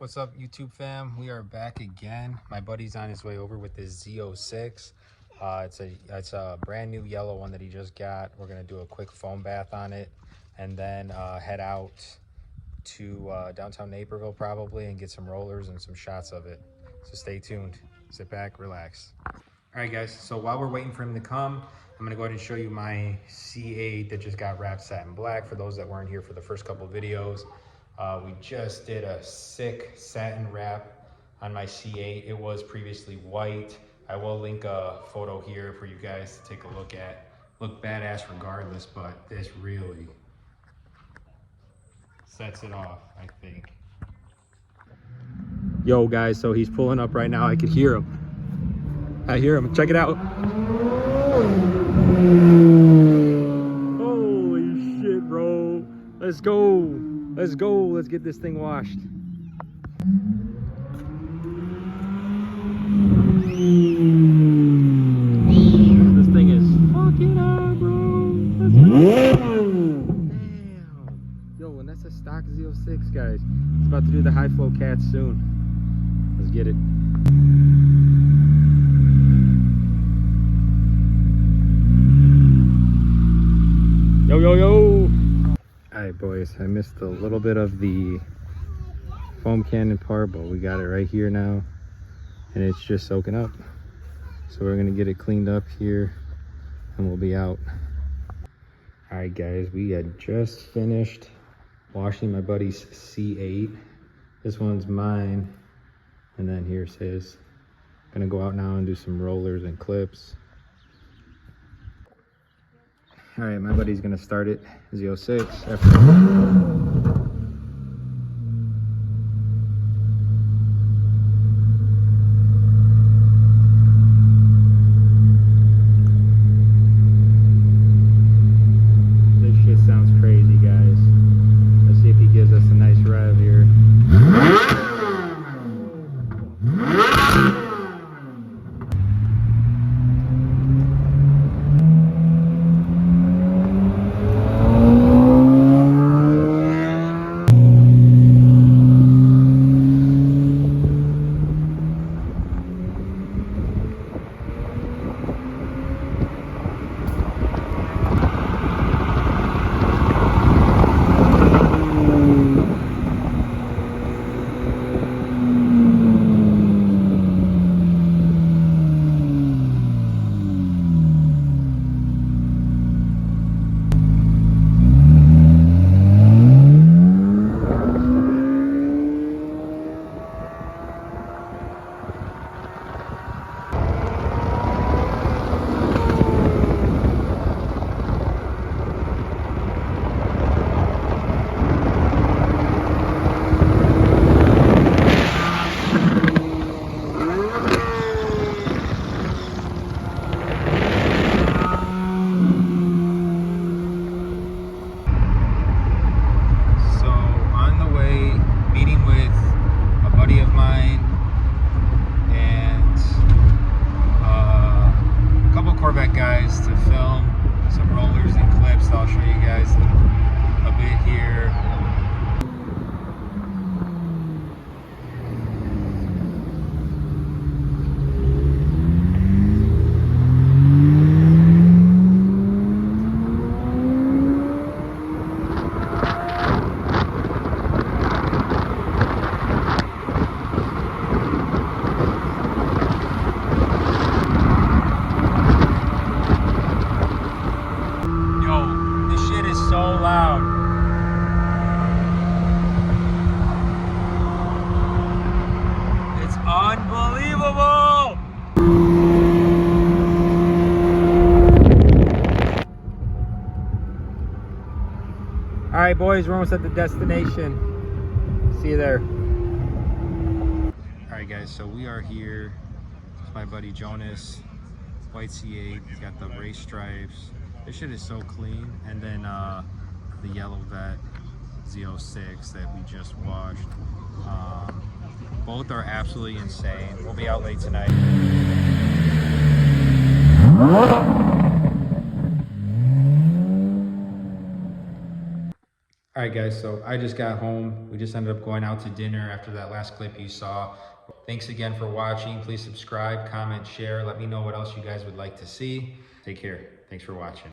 What's up, YouTube fam? We are back again. My buddy's on his way over with this Z06. It's a brand new yellow one that he just got. We're gonna do a quick foam bath on it, and then head out to downtown Naperville probably and get some rollers and some shots of it. So stay tuned. Sit back, relax. All right, guys. So while we're waiting for him to come, I'm gonna go ahead and show you my C8 that just got wrapped satin black. For those that weren't here for the first couple videos. We just did a sick satin wrap on my C8. It was previously white. I will link a photo here for you guys to take a look at. Look badass regardless, but this really sets it off, I think. Yo guys, so he's pulling up right now. I could hear him. I hear him. Check it out. Holy shit, bro. Let's go. Let's go. Let's get this thing washed. This thing is fucking out, bro. Let's go. Damn. Yo, and that's a stock Z06, guys. It's about to do the high flow cats soon. Let's get it. Yo, yo, yo. Alright boys, I missed a little bit of the foam cannon part, but we got it right here now and it's just soaking up. So we're gonna get it cleaned up here and we'll be out. Alright guys, we had just finished washing my buddy's C8. This one's mine, and then here's his. Gonna go out now and do some rollers and clips. All right, my buddy's gonna start it, Z06. This shit sounds crazy, guys. Let's see if he gives us a nice rev here. Corvette guys to film some rollers and clips. I'll show you guys a bit here. Unbelievable! All right, boys, we're almost at the destination. See you there. All right, guys, so we are here with my buddy Jonas, white C8. He's got the race stripes. This shit is so clean. And then the yellow vet Z06 that we just washed. Both are absolutely insane. We'll be out late tonight. All right, guys, so I just got home. We just ended up going out to dinner after that last clip you saw. Thanks again for watching. Please subscribe, comment, share. Let me know what else you guys would like to see. Take care. Thanks for watching.